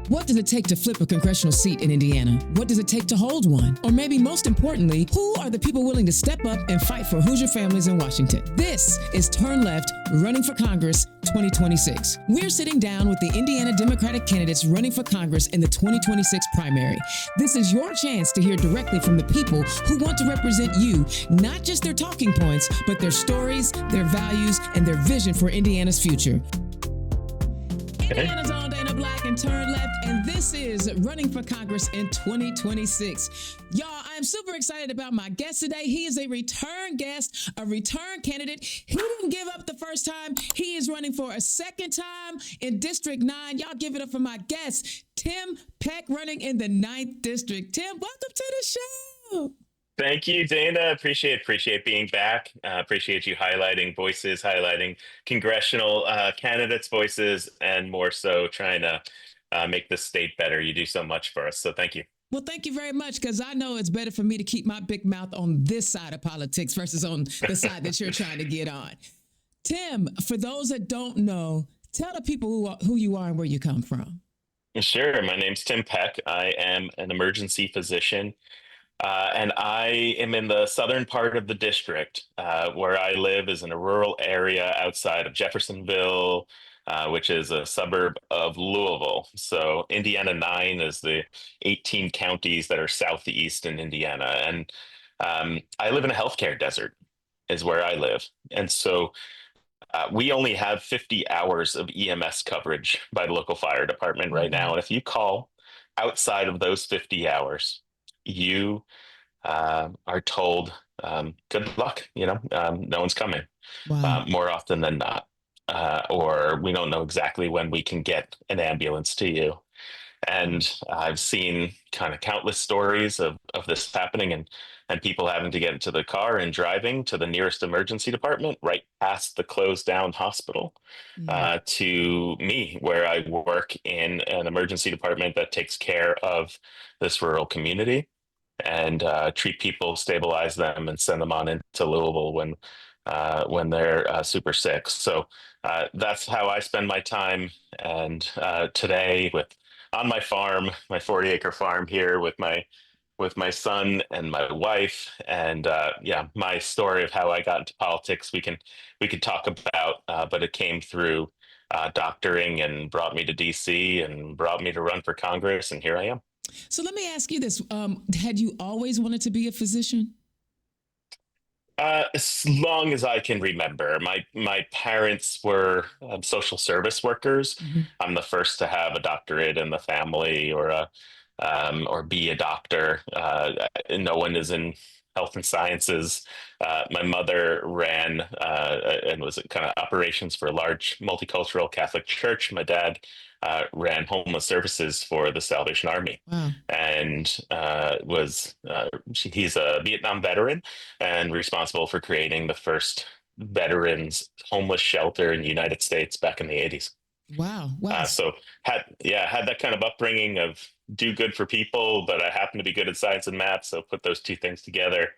What does it take to flip a congressional seat in Indiana? What does it take to hold one? Or maybe most importantly, who are the people willing to step up and fight for Hoosier families in Washington? This is Turn Left, Running for Congress 2026. We're sitting down with the Indiana Democratic candidates running for Congress in the 2026 primary. This is your chance to hear directly from the people who want to represent you, not just their talking points, but their stories, their values, and their vision for Indiana's future. Indiana's own Dana Black and Turn Left, and this is Running for Congress in 2026. Y'all, I'm super excited about my guest today. He is a return guest, a return candidate. He didn't give up the first time. He is running for a second time in District 9. Y'all give it up for my guest, Tim Peck, running in the 9th District. Tim, welcome to the show. Thank you, Dana. Appreciate being back. Appreciate you highlighting voices, highlighting congressional candidates' voices, and more so trying to make the state better. You do so much for us. So thank you. Well, thank you very much, because I know it's better for me to keep my big mouth on this side of politics versus on the side that you're trying to get on. Tim, for those that don't know, tell the people who you are and where you come from. Sure. My name's Tim Peck. I am an emergency physician. And I am in the southern part of the district. Where I live is in a rural area outside of Jeffersonville, which is a suburb of Louisville. So Indiana 9 is the 18 counties that are southeast in Indiana. And I live in a healthcare desert is where I live. And so we only have 50 hours of EMS coverage by the local fire department right now. And if you call outside of those 50 hours, you are told, good luck, no one's coming. Wow. More often than not. Or we don't know exactly when we can get an ambulance to you. And I've seen kind of countless stories of this happening, and people having to get into the car and driving to the nearest emergency department right past the closed down hospital to me, where I work in an emergency department that takes care of this rural community and treat people, stabilize them, and send them on into Louisville when they're super sick. So that's how I spend my time. And today, on my farm, my 40-acre farm here, with my son and my wife, and my story of how I got into politics, we could talk about, but it came through doctoring and brought me to DC and brought me to run for Congress, and here I am. So let me ask you this. Had you always wanted to be a physician? As long as I can remember. My parents were social service workers. Mm-hmm. I'm the first to have a doctorate in the family, or be a doctor. No one is in health and sciences. My mother ran and was kind of operations for a large multicultural Catholic church. My dad ran homeless services for the Salvation Army. Wow. And he's a Vietnam veteran and responsible for creating the first veterans homeless shelter in the United States back in the 80s. Wow. So had that kind of upbringing of do good for people, but I happen to be good at science and math, so put those two things together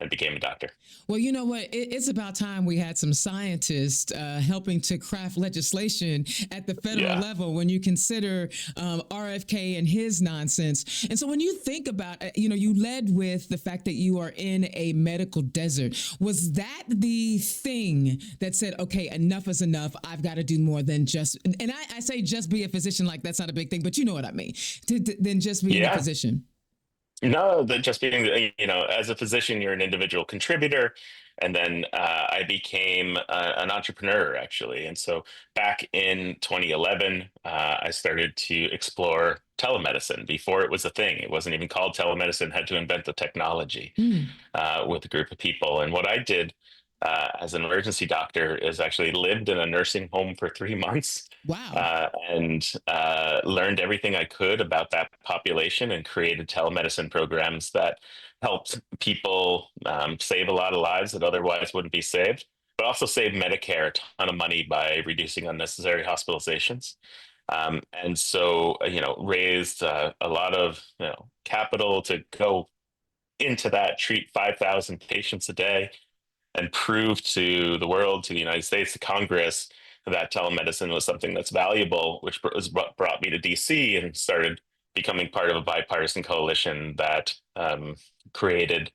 and became a doctor. Well, you know what? It's about time we had some scientists helping to craft legislation at the federal level when you consider RFK and his nonsense. And so when you think about, you led with the fact that you are in a medical desert. Was that the thing that said, okay, enough is enough. I've got to do more than just, and I say just be a physician, like that's not a big thing, but you know what I mean, than just being a physician. No, that just being, as a physician, you're an individual contributor. And then I became an entrepreneur, actually. And so back in 2011, I started to explore telemedicine before it was a thing. It wasn't even called telemedicine, had to invent the technology with a group of people. And what I did as an emergency doctor is actually lived in a nursing home for 3 months. Wow. And learned everything I could about that population and created telemedicine programs that helped people save a lot of lives that otherwise wouldn't be saved, but also save Medicare a ton of money by reducing unnecessary hospitalizations. And so, raised a lot of capital to go into that, treat 5,000 patients a day, and prove to the world, to the United States, to Congress, that telemedicine was something that's valuable, which was what brought me to DC and started becoming part of a bipartisan coalition that created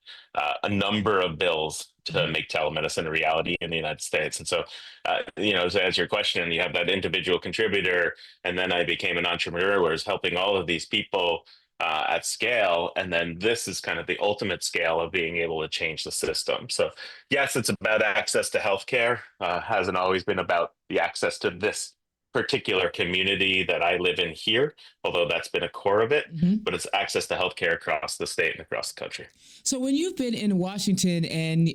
a number of bills to Mhm. make telemedicine a reality in the United States. And so, to answer your question, you have that individual contributor, and then I became an entrepreneur where I was helping all of these people at scale. And then this is kind of the ultimate scale of being able to change the system. So, yes, it's about access to healthcare. Hasn't always been about the access to this particular community that I live in here, although that's been a core of it. Mhm. But it's access to healthcare across the state and across the country. So when you've been in Washington and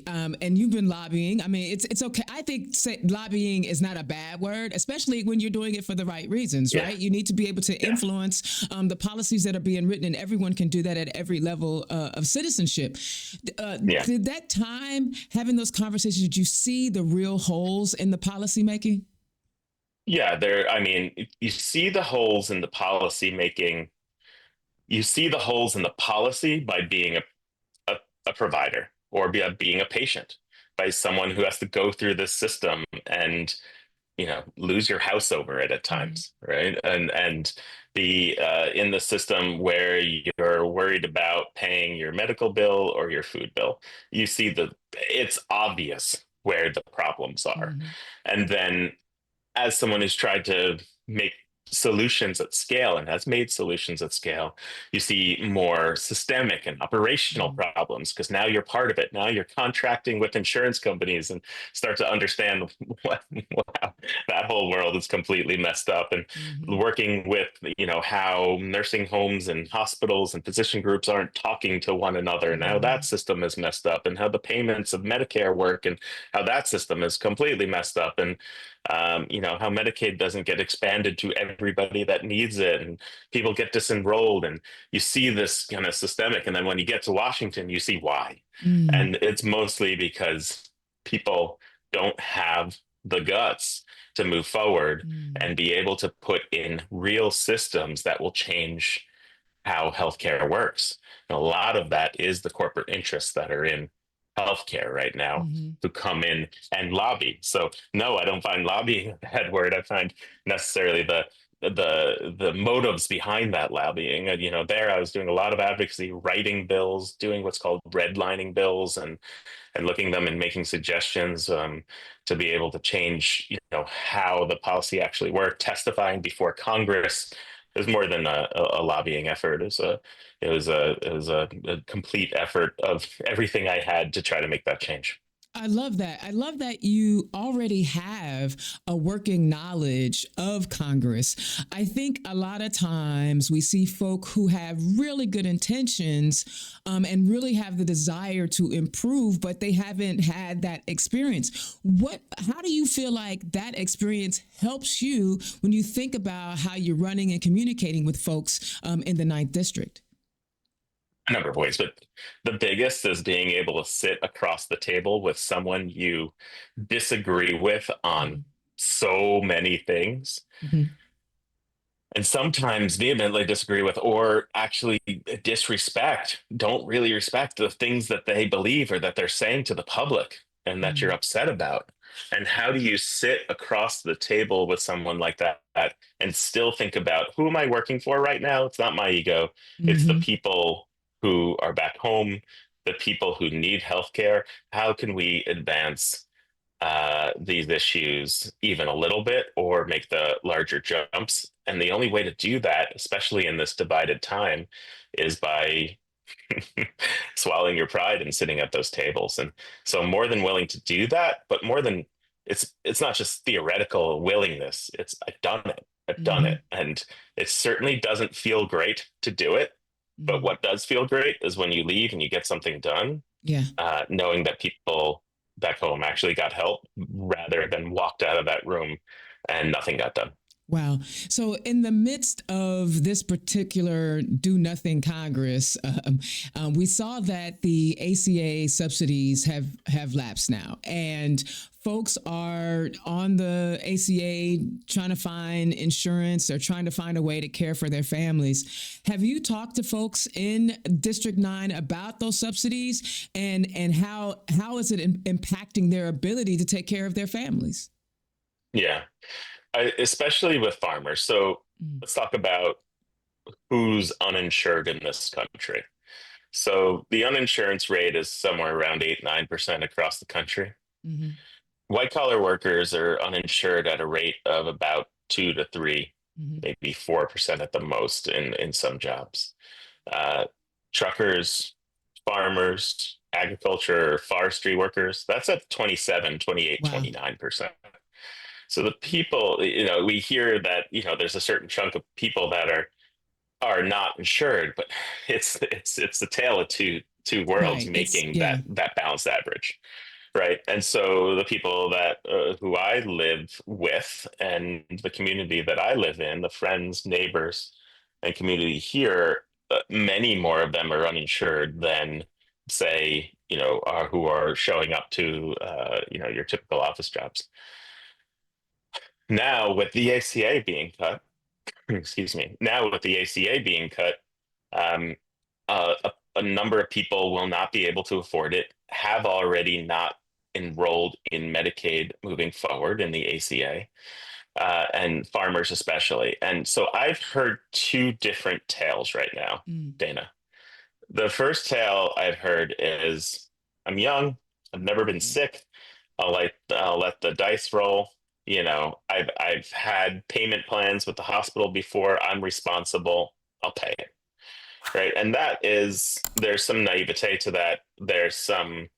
you've been lobbying, I mean, it's okay. I think lobbying is not a bad word, especially when you're doing it for the right reasons, Yeah, right? You need to be able to yeah, influence the policies that are being written, and everyone can do that at every level of citizenship. yeah. Did that time having those conversations, did you see the real holes in the policymaking? Yeah, there. I mean, you see the holes in the policy making. You see the holes in the policy by being a, a provider or being a patient, by someone who has to go through this system and lose your house over it at Mm-hmm. times, right? And the in the system where you're worried about paying your medical bill or your food bill, you see it's obvious where the problems are, Mm-hmm. and then as someone who's tried to make solutions at scale and has made solutions at scale, you see more systemic and operational problems because now you're part of it. Now you're contracting with insurance companies and start to understand wow, that whole world is completely messed up. And Mm-hmm. working with, how nursing homes and hospitals and physician groups aren't talking to one another and how that Mm-hmm. system is messed up and how the payments of Medicare work and how that system is completely messed up. And how Medicaid doesn't get expanded to everybody that needs it, and people get disenrolled, and you see this kind of systemic. And then when you get to Washington, you see why, Mm-hmm. and it's mostly because people don't have the guts to move forward and be able to put in real systems that will change how healthcare works. And a lot of that is the corporate interests that are in healthcare right now Mm-hmm. who come in and lobby. So no, I don't find lobbying a bad word. I find necessarily the motives behind that lobbying. And, there I was doing a lot of advocacy, writing bills, doing what's called redlining bills, and looking at them and making suggestions to be able to change, how the policy actually worked, testifying before Congress. It was more than a lobbying effort. It was a complete effort of everything I had to try to make that change. I love that. I love that you already have a working knowledge of Congress. I think a lot of times we see folk who have really good intentions and really have the desire to improve, but they haven't had that experience. How do you feel like that experience helps you when you think about how you're running and communicating with folks in the Ninth District? A number of ways, but the biggest is being able to sit across the table with someone you disagree with on so many things, Mm-hmm. and sometimes vehemently disagree with, or actually don't really respect the things that they believe or that they're saying to the public and that you're upset about. And how do you sit across the table with someone like that and still think about, who am I working for right now? It's not my ego, it's the Mm-hmm. people who are back home, the people who need healthcare. How can we advance these issues even a little bit or make the larger jumps? And the only way to do that, especially in this divided time, is by swallowing your pride and sitting at those tables. And so I'm more than willing to do that, but more than it's not just theoretical willingness. It's I've done it. I've done Mm-hmm. it. And it certainly doesn't feel great to do it. But Mm-hmm. what does feel great is when you leave and you get something done, Yeah. knowing that people back home actually got help rather than walked out of that room and nothing got done. Wow. So, in the midst of this particular do nothing Congress, we saw that the ACA subsidies have lapsed now, and folks are on the ACA trying to find insurance or trying to find a way to care for their families. Have you talked to folks in District 9 about those subsidies and how is it impacting their ability to take care of their families? Yeah. Especially with farmers. So Mm, let's talk about who's uninsured in this country. So the uninsurance rate is somewhere around 8, 9% across the country. hmm White collar workers are uninsured at a rate of about 2 to 3, hmm maybe 4% at the most in some jobs. Uh, Truckers, farmers, agriculture, forestry workers, that's at 27, 28, Wow. 29%. So the people, we hear that, there's a certain chunk of people that are not insured, but it's the tale of two worlds Right. It's making yeah. that balanced average, right? And so the people that who I live with and the community that I live in, the friends, neighbors, and community here, many more of them are uninsured than say are who are showing up to your typical office jobs. Now with the ACA being cut, excuse me, now with the ACA being cut, um, a number of people will not be able to afford it, have already not enrolled in Medicaid moving forward in the ACA, and farmers especially. And so I've heard two different tales right now, Mm, Dana. The first tale I've heard is I'm young, I've never been mm. sick. I'll let the dice roll. I've had payment plans with the hospital before. I'm responsible. I'll pay it. Right. And there's some naivete to that. There's some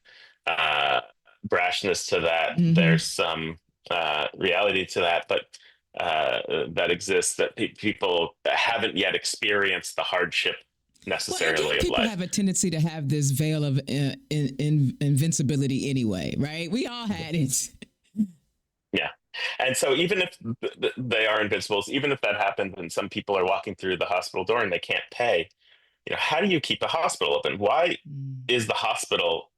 uh, brashness to that. Mm-hmm. There's some reality to that, but that exists that people that haven't yet experienced the hardship Well, and young necessarily of people life. have a tendency to have this veil of invincibility anyway, right? We all had it. Yeah. And so even if they are invincibles, even if that happens and some people are walking through the hospital door and they can't pay, how do you keep a hospital open? Why Mm, is the hospital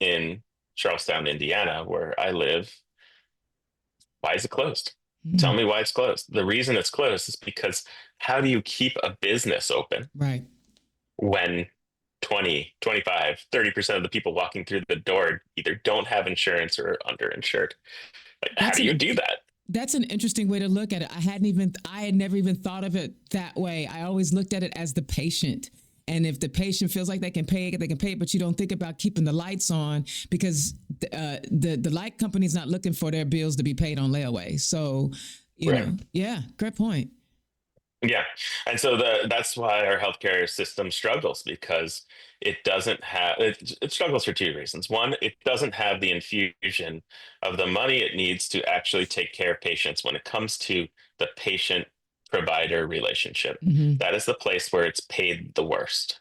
in Charlestown, Indiana, where I live, why is it closed? Tell mm, me why it's closed. The reason it's closed is because how do you keep a business open right. when 20, 25, 30% of the people walking through the door either don't have insurance or are underinsured? Like, how That's do an you do that? that's an interesting way to look at it. I had never even thought of it that way. I always looked at it as the patient. And if the patient feels like they can pay it, they can pay it, but you don't think about keeping the lights on because the light company's not looking for their bills to be paid on layaway. So, Right. yeah, great point. Yeah. And so that's why our healthcare system struggles because it struggles for two reasons. One, it doesn't have the infusion of the money it needs to actually take care of patients when it comes to the patient provider relationship. Hmm That is the place where it's paid the worst.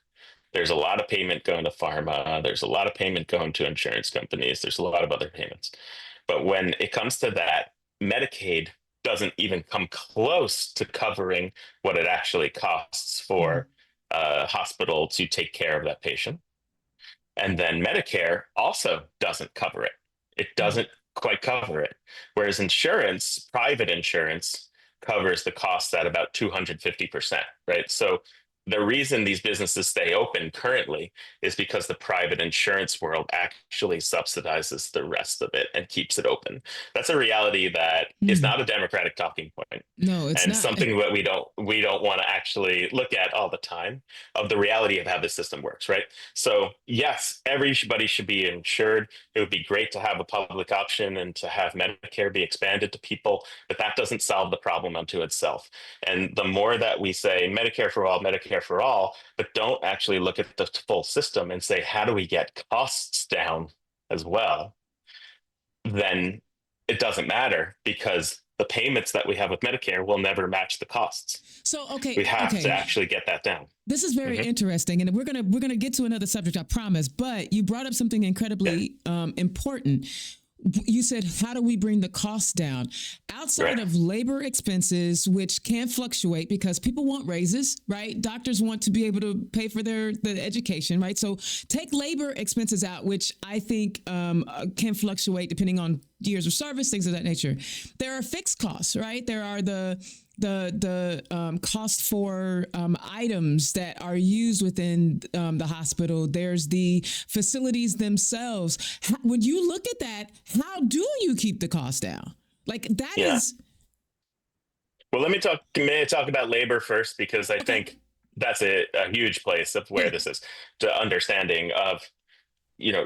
There's a lot of payment going to pharma, there's a lot of payment going to insurance companies, there's a lot of other payments. But when it comes to that, Medicaid doesn't even come close to covering what it actually costs mm for a hospital to take care of that patient. And then Medicare also doesn't cover it. It mm. doesn't quite cover it. Whereas insurance, private insurance, covers the costs at about 250%, right? So the reason these businesses stay open currently is because the private insurance world actually subsidizes the rest of it and keeps it open. That's a reality that is Mm. not a democratic talking point No, it's and not. something that we don't want to actually look at all the time of the reality of how this system works, right? So yes, everybody should be insured. It would be great to have a public option and to have Medicare be expanded to people, but that doesn't solve the problem unto itself. And the more that we say Medicare for all, but don't actually look at the full system and say, how do we get costs down as well? Then it doesn't matter because the payments that we have with Medicare will never match the costs. So We okay, have to okay. actually get that down. This is very Hmm. interesting, and we're gonna get to another subject, I promise. But you brought up something Yeah, incredibly important. You said, "How do we bring the costs down?" Outside right. of labor expenses, which can fluctuate because people want raises, right? Doctors want to be able to pay for the education, right? So take labor expenses out, which I think can fluctuate depending on years of service, things of that nature. There are fixed costs, right? There are the cost for items that are used within the hospital. There's the facilities themselves. When you look at that, how do you keep the cost down? Like that Yeah. is Well, may I talk about labor first, because I okay. think that's a huge place of where Yeah. this is, to understanding of, you know,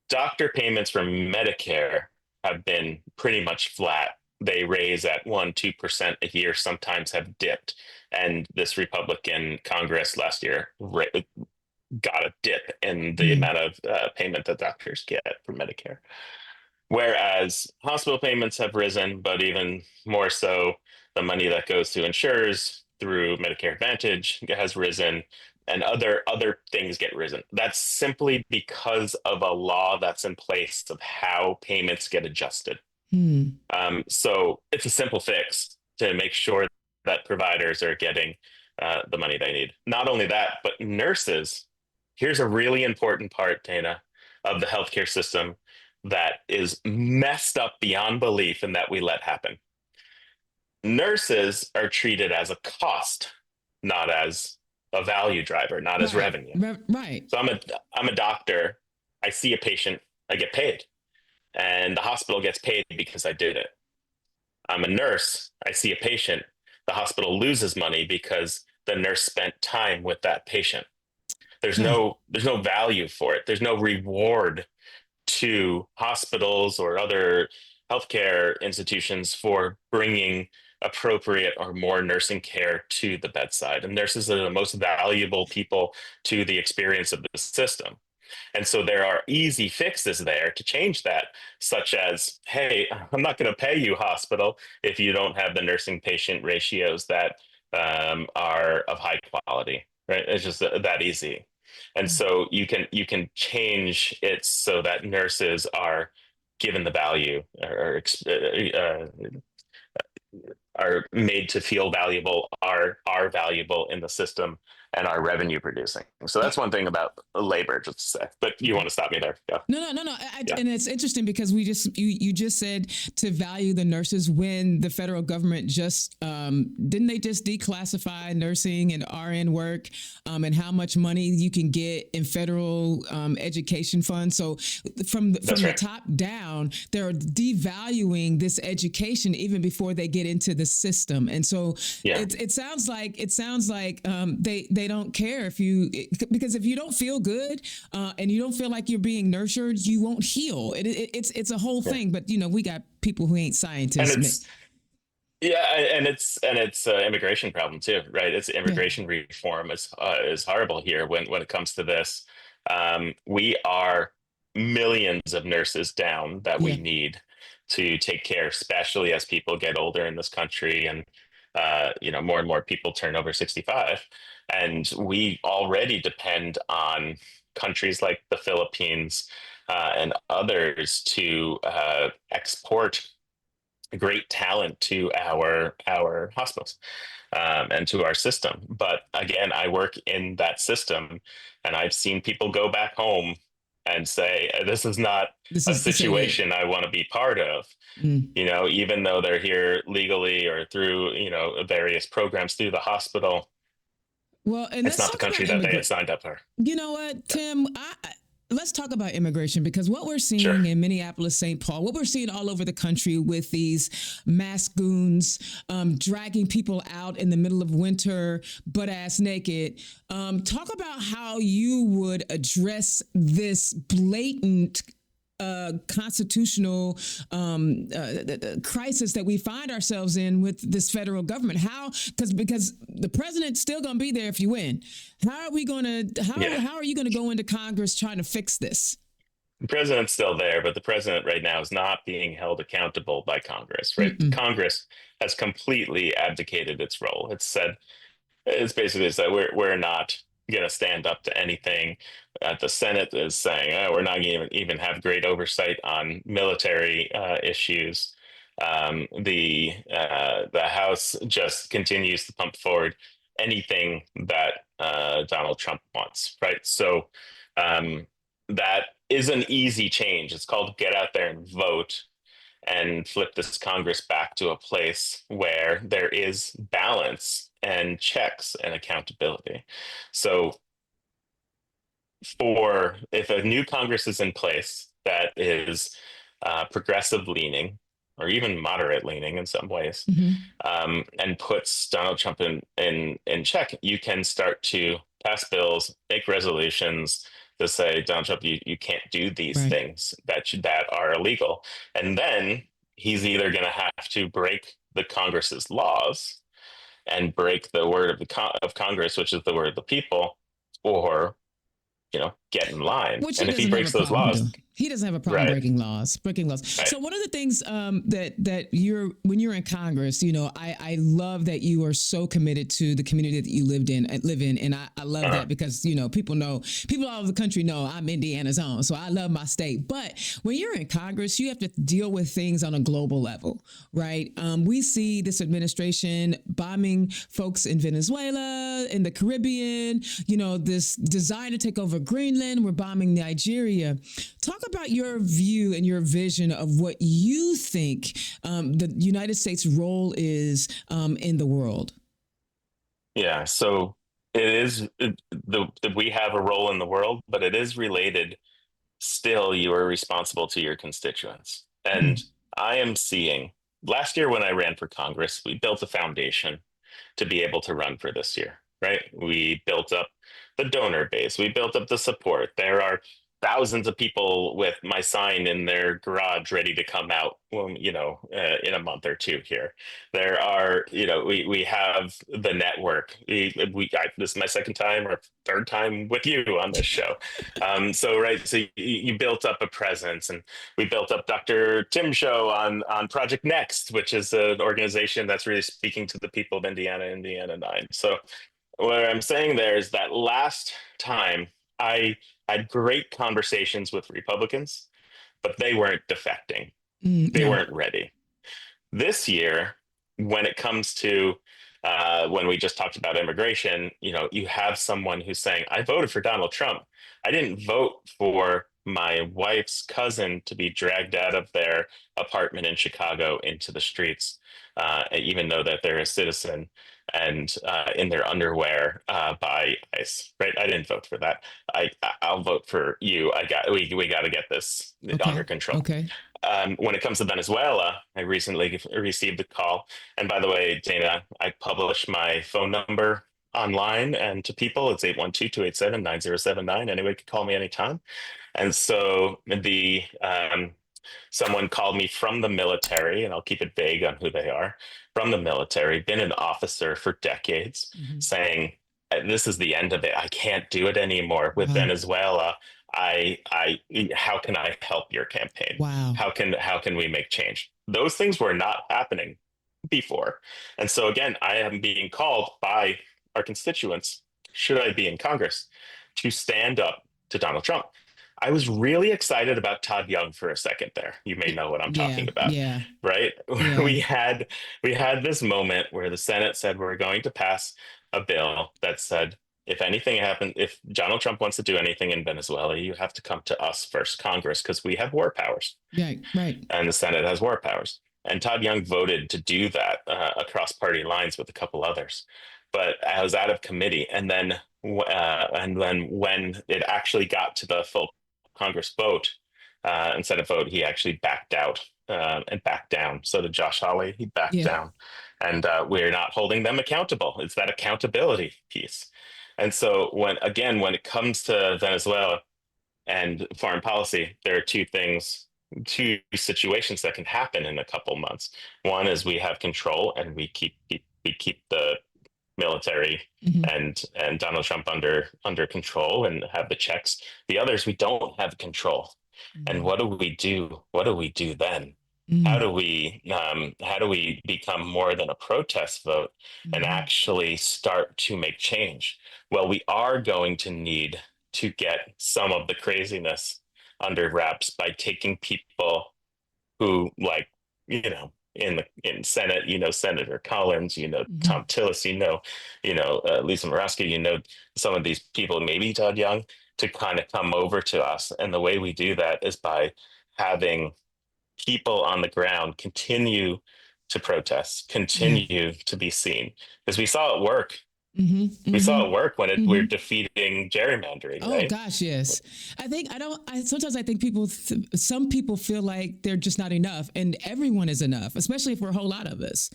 doctor payments from Medicare have been pretty much flat. They raise at 1-2% a year, sometimes have dipped. And this Republican Congress last year got a dip in the Mm, amount of payment that doctors get from Medicare. Whereas hospital payments have risen, but even more so, the money that goes to insurers through Medicare Advantage has risen, and other things get risen. That's simply because of a law that's in place of how payments get adjusted. mm, So it's a simple fix to make sure that providers are getting the money they need. Not only that, but nurses. Here's a really important part, Dana, of the healthcare system that is messed up beyond belief and that we let happen. Nurses are treated as a cost, not as a value driver, not as right. revenue. Right. So I'm a doctor. I see a patient, I get paid, and the hospital gets paid because I did it. I'm a nurse. I see a patient. The hospital loses money because the nurse spent time with that patient. Huh. There's no value for it. There's no reward to hospitals or other healthcare institutions for bringing appropriate or more nursing care to the bedside. And nurses are the most valuable people to the experience of the system. And so there are easy fixes there to change that, such as, hey, I'm not going to pay you, hospital, if you don't have the nursing patient ratios that are of high quality. Right? It's just that easy. And so you can change it so that nurses are given the value, or are made to feel valuable, are valuable in the system, and are revenue producing. So Uh, that's one thing about labor, just to say. But you want to stop me there? Yeah, no. yeah, And it's interesting because you just said to value the nurses when the federal government just didn't they just declassify nursing and RN work and how much money you can get in federal education funds. So from that's the right. top down, they're devaluing this education even before they get into the system. And so Yeah, it sounds like they don't care if you because if you don't feel good and you don't feel like you're being nurtured, you won't heal. It's a whole yeah, thing. But we got people who ain't and scientists. it's yeah, and it's immigration problem too, right? It's Yeah, immigration reform is horrible here when it comes to this. We are millions of nurses down that yeah. we need to take care, especially as people get older in this country, and more and more people turn over 65, and we already depend on countries like the Philippines and others to export great talent to our hospitals and to our system. But again, I work in that system, and I've seen people go back home and say, "This is not a This ain't it. situation I want to be part of." Mm. Even though they're here legally or through various programs through the hospital, Well, and it's let's not the talk about country that they had immigrant. signed up for. You know what, Tim? Let's talk about immigration because what we're Sure. seeing in Minneapolis, St. Paul, what we're seeing all over the country with these mass goons dragging people out in the middle of winter, butt ass naked. Talk about how you would address this blatant constitutional crisis that we find ourselves in with this federal government. How? Because the president's still going to be there if you win. How are we going to? Yeah. How are you going to go into Congress trying to fix this? The president's still there, but the president right now is not being held accountable by Congress, right? Mm-mm. Congress has completely abdicated its role. It's basically said we're not going to stand up to anything. The Senate is saying, oh, we're not going to even have great oversight on military issues. The House just continues to pump forward anything that Donald Trump wants, right? So um, that is an easy change. It's called get out there and vote and flip this Congress back to a place where there is balance and checks and accountability. So, for if a new Congress is in place that is progressive leaning, or even moderate leaning in some ways, Hmm. and puts Donald Trump in check, you can start to pass bills, make resolutions to say, Donald Trump, you can't do these Right. things that are illegal. And then he's either going to have to break the Congress's laws and break the word of of Congress, which is the word of the people, or get in line. Which he And if he doesn't have a breaks those problem laws, doing. He doesn't have a problem right, breaking laws. right, So one of the things that you're when you're in Congress, I love that you are so committed to the community that you live in, and I love uh, that because people all over the country know I'm Indiana's own, so I love my state. But when you're in Congress, you have to deal with things on a global level, right? We see this administration bombing folks in Venezuela, in the Caribbean. This desire to take over Greenland. We're bombing Nigeria. Talk about your view and your vision of what you think the United States' role is in the world. yeah. So it is we have a role in the world, but it is related. Still, you are responsible to your constituents, and Mm, I am seeing. Last year, when I ran for Congress, we built a foundation to be able to run for this year, right? We built up the donor base, we built up the support. There are thousands of people with my sign in their garage ready to come out, well, in a month or two here. There are, we have the network. This is my second time or third time with you on this show. So, right, so you built up a presence, and we built up Dr. Tim's show on Project Next, which is an organization that's really speaking to the people of Indiana, IN-09. So what I'm saying there is that last time I had great conversations with Republicans, but they weren't defecting. They yeah. weren't ready. This year, when it comes to when we just talked about immigration, you have someone who's saying, I voted for Donald Trump. I didn't vote for my wife's cousin to be dragged out of their apartment in Chicago into the streets, even though that they're a citizen and in their underwear by ICE. Right? I didn't vote for that. I'll vote for you. We got to get this Okay. under control. Okay. When it comes to Venezuela, I recently received a call. And by the way, Dana, I publish my phone number online and to people. It's 812-287-9079. Anyone can call me anytime. And so someone called me from the military, and I'll keep it vague on who they are, from the military, been an officer for decades, Hmm. saying, this is the end of it. I can't do it anymore with Wow. Venezuela. How can I help your campaign? Wow. How can we make change? Those things were not happening before. And so again, I am being called by our constituents, should I be in Congress, to stand up to Donald Trump. I was really excited about Todd Young for a second there. You may know what I'm Yeah. talking about, Yeah. right? Yeah. We had this moment where the Senate said we're going to pass a bill that said if anything happens, if Donald Trump wants to do anything in Venezuela, you have to come to us first, Congress, because we have war powers Right. Right. and the Senate has war powers. And Todd Young voted to do that across party lines with a couple others, but I was out of committee. And then when it actually got to the full Congress vote, instead of vote, he actually backed out and backed down. So did Josh Hawley. He backed Yeah. down, and we're not holding them accountable. It's that accountability piece. And so when it comes to Venezuela and foreign policy, there are two situations that can happen in a couple months. One is we have control and we keep the military Hmm. and Donald Trump under control and have the checks. The others we don't have control. And Hmm. what do we do? What do we do then? How do we become more than a protest vote and Hmm. actually start to make change? Well, we are going to need to get some of the craziness under wraps by taking people who, like, in Senate, Senator Collins, Hmm. Tom Tillis, Lisa Murkowski, some of these people, maybe Todd Young, to kind of come over to us. And the way we do that is by having people on the ground continue to protest, Yeah. continue to be seen, because we saw it work Mm-hmm, We saw mm-hmm, it work when we're mm-hmm. defeating gerrymandering, Oh right? gosh, yes. Sometimes I think some people feel like they're just not enough, and everyone is enough, especially for a whole lot of us.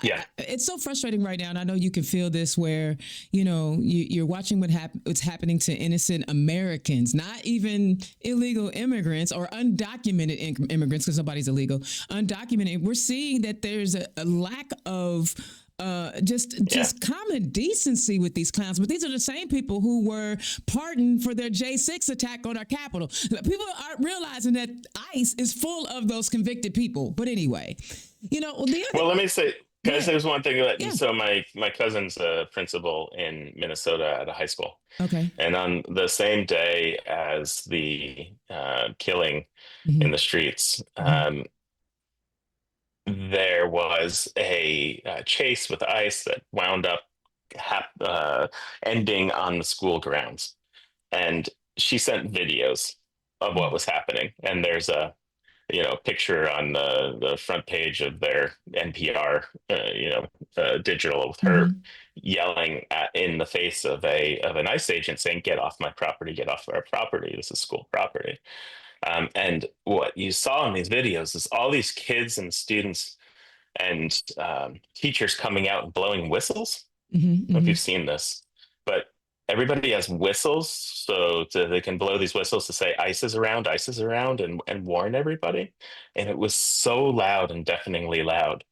Yeah. It's so frustrating right now, and I know you can feel this where you're watching what's happening to innocent Americans, not even illegal immigrants or undocumented immigrants, because nobody's illegal. Undocumented, we're seeing that there's a lack of Yeah. just common decency with these clowns. But these are the same people who were pardoned for their J6 attack on our Capitol. People aren't realizing that ICE is full of those convicted people. But anyway, the other, Well, let me say, guys, yeah, there's one thing that, yeah, so my cousin's a principal in Minnesota at a high school. okay, And on the same day as the killing in mm-hmm, the streets, mm-hmm, there was a chase with ICE that wound up ending on the school grounds. And she sent videos of what was happening. And there's a picture on the front page of their NPR digital with her mm-hmm, yelling in the face of an ICE agent saying, "Get off my property! Get off our property! This is school property." And what you saw in these videos is all these kids and students and teachers coming out and blowing whistles. mm-hmm, Know if mm-hmm. you've seen this, but everybody has whistles, so they can blow these whistles to say ICE is around, and warn everybody. And it was so loud and deafeningly loud.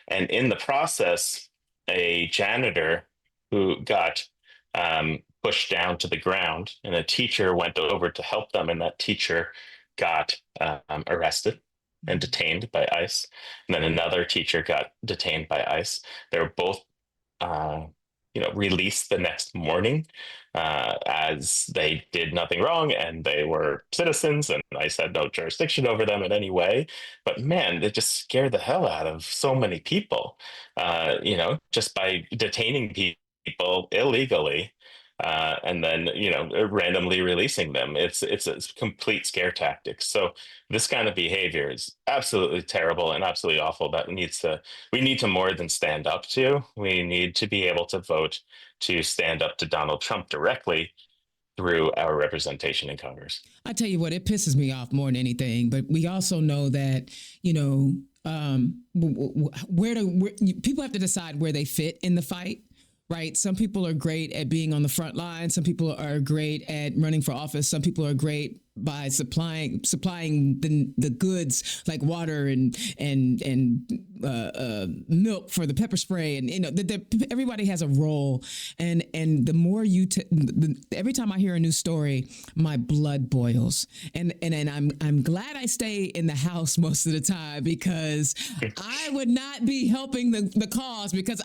And in the process, a janitor who got pushed down to the ground, and a teacher went over to help them, and that teacher got arrested and detained by ICE. And then another teacher got detained by ICE. They were both uh, released the next morning as they did nothing wrong and they were citizens, and ICE had no jurisdiction over them in any way. But man, it just scared the hell out of so many people, just by detaining people illegally. And then randomly releasing them. It's a complete scare tactic. So this kind of behavior is absolutely terrible and absolutely awful. We need to more than stand up to. We need to be able to vote to stand up to Donald Trump directly through our representation in Congress. I tell you what, it pisses me off more than anything. But we also know that people have to decide where they fit in the fight. Right. Some people are great at being on the front line. Some people are great at running for office. Some people are great by supplying the goods like water and milk for the pepper spray. And everybody has a role. And the more every time I hear a new story, my blood boils. And I'm glad I stay in the house most of the time, because I would not be helping the cause, because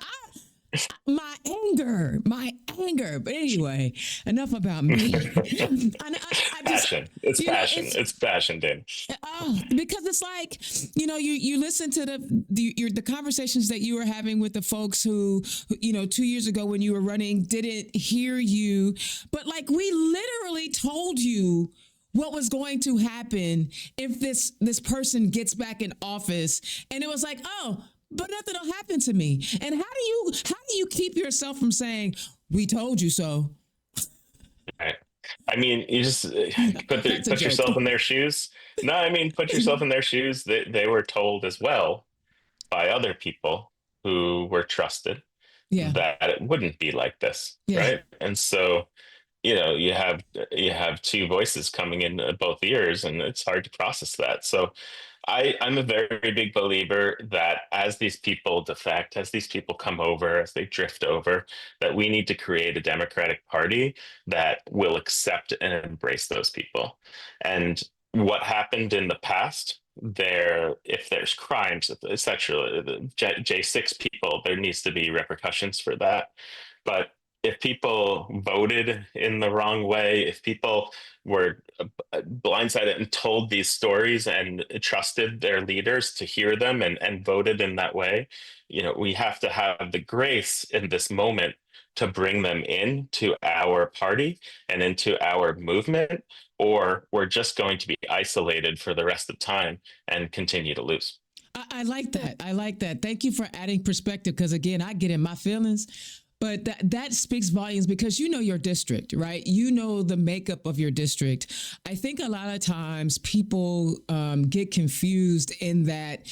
my anger. But anyway, enough about me. Passion. It's passion. It's passion, Dan. Because it's like, you listen to the conversations that you were having with the folks who 2 years ago when you were running didn't hear you, but like we literally told you what was going to happen if this person gets back in office, and it was like, oh, but nothing will happen to me. And how do you keep yourself from saying, "We told you so"? Right. I mean, you just put That's a joke. yourself in their shoes. No, I mean, put yourself in their shoes. They were told as well by other people who were trusted Yeah, that it wouldn't be like this, yeah. right? And so, you have two voices coming in both ears, and it's hard to process that. So I'm a very big believer that as these people defect, as these people come over, as they drift over, that we need to create a Democratic Party that will accept and embrace those people. And what happened in the past, if there's crimes, essentially the J6 people, there needs to be repercussions for that. But if people voted in the wrong way, if people were blindsided and told these stories and trusted their leaders to hear them and voted in that way, we have to have the grace in this moment to bring them into our party and into our movement, or we're just going to be isolated for the rest of time and continue to lose. I like that. I like that. Thank you for adding perspective, because again, I get in my feelings. But that speaks volumes because you know your district, right? You know the makeup of your district. I think a lot of times people get confused in that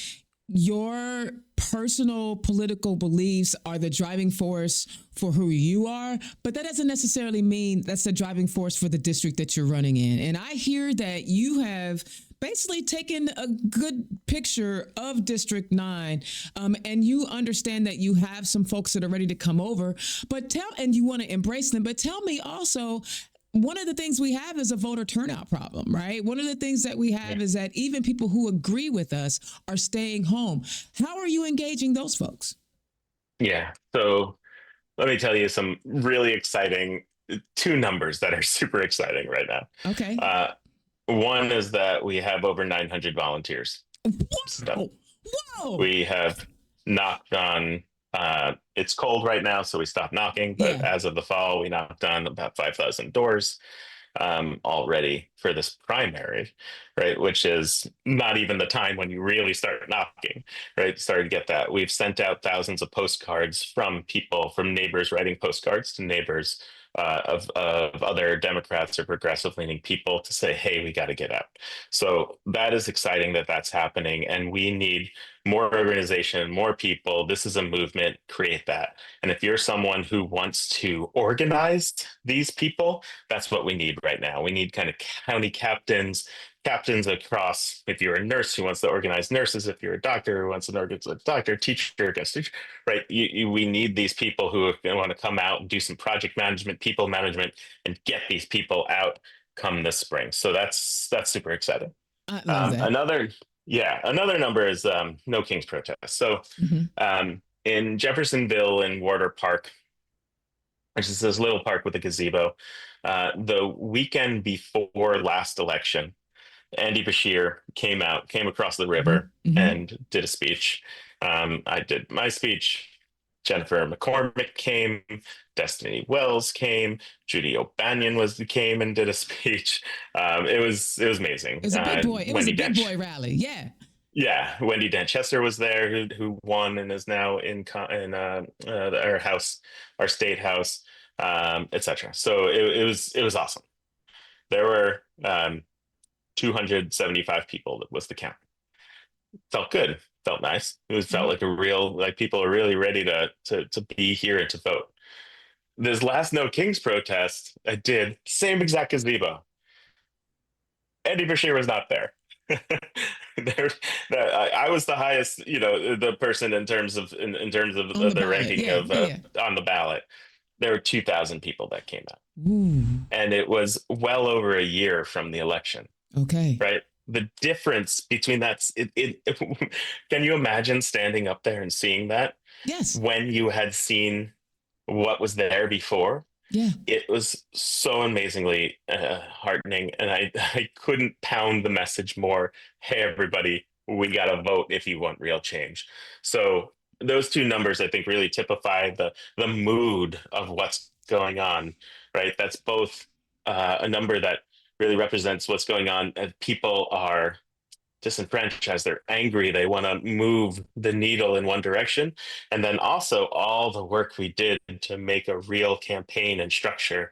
your personal political beliefs are the driving force for who you are, but that doesn't necessarily mean that's the driving force for the district that you're running in. And I hear that you have basically taken a good picture of District 9, and you understand that you have some folks that are ready to come over, and you want to embrace them. But tell me also, one of the things we have is a voter turnout problem, right? One of the things that we have is that even people who agree with us are staying home. How are you engaging those folks? Yeah. So let me tell you some really exciting two numbers that are super exciting right now. Okay. Uh, One is that we have over 900 volunteers. So Whoa. Whoa. we have knocked on, it's cold right now, so we stopped knocking, but Yeah. as of the fall, we knocked on about 5,000 doors already for this primary, right? Which is not even the time when you really start knocking, right? Started to get that. We've sent out thousands of postcards from people, from neighbors writing postcards to neighbors of other Democrats or progressive leaning people to say, hey, we got to get out. So that is exciting that that's happening. And we need more organization, more people. This is a movement, create that. And if you're someone who wants to organize these people, that's what we need right now. We need kind of county captains across. If you're a nurse who wants to organize nurses, if you're a doctor who wants to organize a doctor, teacher against teacher, right? We need these people who want to come out and do some project management, people management, and get these people out come this spring. So that's super exciting. I love that. Another number is no Kings protest. So Mm-hmm. in Jeffersonville in Warder Park, which is this little park with a gazebo, the weekend before last election, Andy Bashir came across the river Mm-hmm. Mm-hmm. and did a speech. I did my speech. Jennifer McCormick came, Destiny Wells came, Judy O'Banion came and did a speech. It was amazing. It was a big boy. It was a big boy rally. Yeah. Yeah, Wendy Danchester was there, who won and is now in our house, our state house, etc. So it was awesome. There were 275 people. That was the count. Felt good. Felt nice. Felt Mm-hmm. like people are really ready to be here and to vote. This last No Kings protest, I did same exact gazebo. Andy Bashir was not there. there, I was the highest, the person in terms of On the the ballot. ranking Yeah. of Yeah. Yeah. on the ballot. There were 2,000 people that came out, Ooh. and it was well over a year from the election. Okay. Right? The difference between that, can you imagine standing up there and seeing that Yes. when you had seen what was there before? Yeah. It was so amazingly heartening, and I couldn't pound the message more. Hey, everybody, we got to vote if you want real change. So those two numbers, I think, really typify the mood of what's going on. Right? That's both a number that really represents what's going on. People are disenfranchised, they're angry, they want to move the needle in one direction. And then also all the work we did to make a real campaign and structure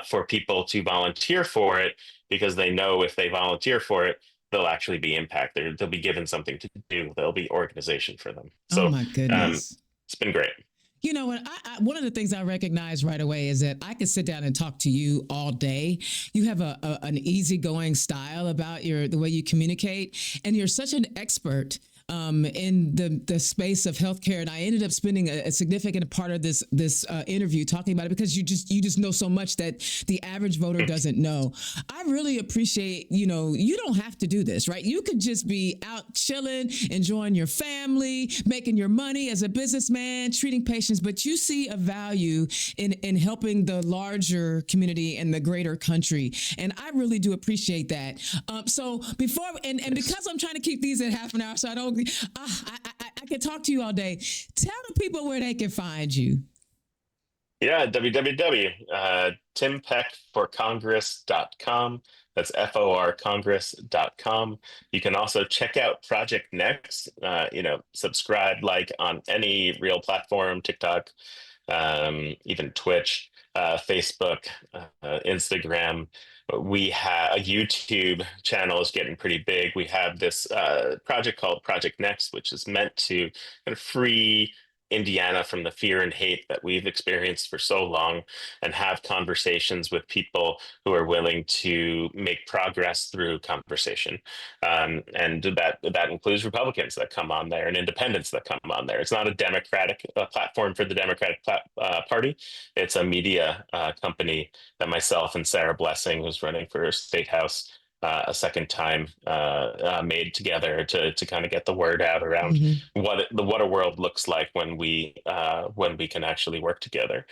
for people to volunteer for it, because they know if they volunteer for it, they'll actually be impacted. They'll be given something to do. There'll be organization for them. Oh So my um, goodness. it's been great. You know, one of the things I recognize right away is that I could sit down and talk to you all day. You have an easygoing style about the way you communicate, and you're such an expert in the space of healthcare. And I ended up spending a significant part of this interview talking about it because you just know so much that the average voter doesn't know. I really appreciate, you don't have to do this, right? You could just be out chilling, enjoying your family, making your money as a businessman, treating patients, but you see a value in helping the larger community and the greater country. And I really do appreciate that. So before, and because I'm trying to keep these at half an hour, so I don't, I can talk to you all day. Tell the people where they can find you. Yeah, www.timpeckforcongress.com. That's FORcongress.com. You can also check out Project Next, subscribe, like on any real platform, TikTok, even Twitch, Facebook, Instagram. We have a YouTube channel is getting pretty big. We have this project called Project Next, which is meant to kind of free Indiana from the fear and hate that we've experienced for so long, and have conversations with people who are willing to make progress through conversation. And that includes Republicans that come on there and independents that come on there. It's not a Democratic platform for the Democratic Party. It's a media company that myself and Sarah Blessing, who's running for state house a second time, made together to kind of get the word out around what a world looks like when we can actually work together.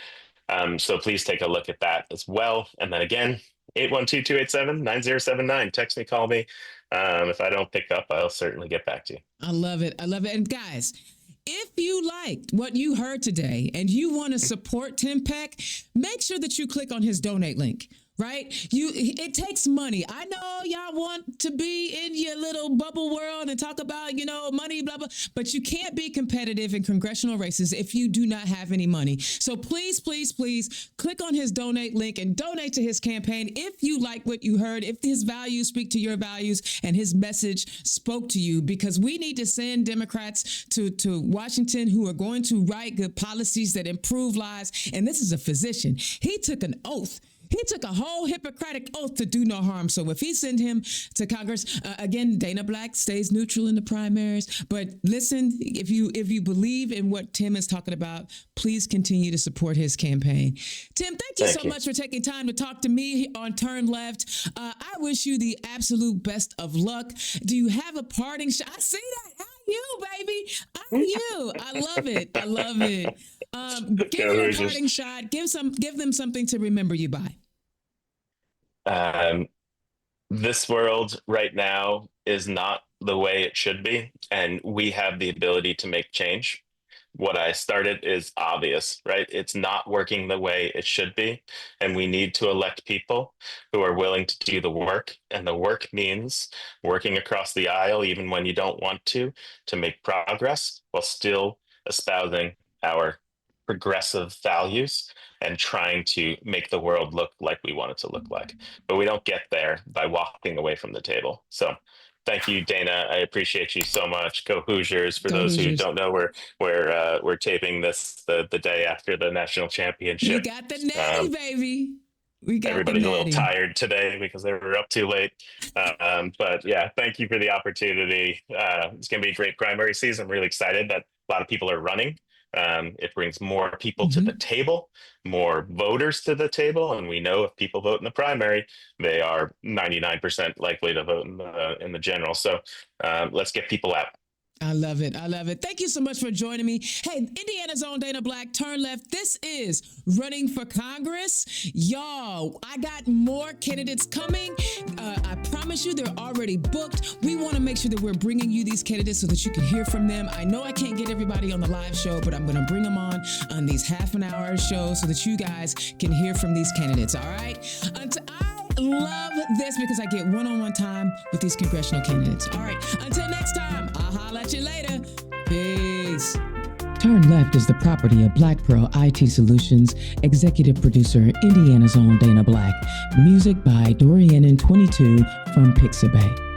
So please take a look at that as well. And then again, 812-287-9079. Text me, call me. If I don't pick up, I'll certainly get back to you. I love it. I love it. And guys, if you liked what you heard today and you want to support Tim Peck, make sure that you click on his donate link. Right? It takes money. I know y'all want to be in your little bubble world and talk about, money, blah, blah, but you can't be competitive in congressional races if you do not have any money. So please, please, please click on his donate link and donate to his campaign if you like what you heard, if his values speak to your values and his message spoke to you, because we need to send Democrats to Washington who are going to write good policies that improve lives. And this is a physician. He took an oath. He took a whole Hippocratic oath to do no harm. So if he send him to Congress, again, Dana Black stays neutral in the primaries. But listen, if you believe in what Tim is talking about, please continue to support his campaign. Tim, thank you so much for taking time to talk to me on Turn Left. I wish you the absolute best of luck. Do you have a parting shot? I see that. You, baby. I'm you. I love it. I love it. Give them a parting shot. Give them something to remember you by. This world right now is not the way it should be, and we have the ability to make change. What I started is obvious, right? It's not working the way it should be, and we need to elect people who are willing to do the work. And the work means working across the aisle, even when you don't want to make progress while still espousing our progressive values and trying to make the world look like we want it to look like. But we don't get there by walking away from the table. So thank you, Dana. I appreciate you so much. Go Hoosiers. For those who don't know, we're taping this the day after the national championship. You got the natty, baby. Everybody's a little tired today because they were up too late. But yeah, thank you for the opportunity. It's going to be a great primary season. I'm really excited that a lot of people are running. It brings more people to the table, more voters to the table. And we know if people vote in the primary, they are 99% likely to vote in the general. So let's get people out. I love it. I love it. Thank you so much for joining me. Hey, Indiana's own Dana Black, Turn Left. This is Running for Congress. Y'all, I got more candidates coming. I promise you they're already booked. We want to make sure that we're bringing you these candidates so that you can hear from them. I know I can't get everybody on the live show, but I'm going to bring them on these half an hour shows so that you guys can hear from these candidates. All right. I love this because I get one-on-one time with these congressional candidates. All right. Until next time, I'll holler at you later. Peace. Turn Left is the property of Black Pearl IT Solutions, executive producer, Indiana's own Dana Black. Music by Dorian and 22 from Pixabay.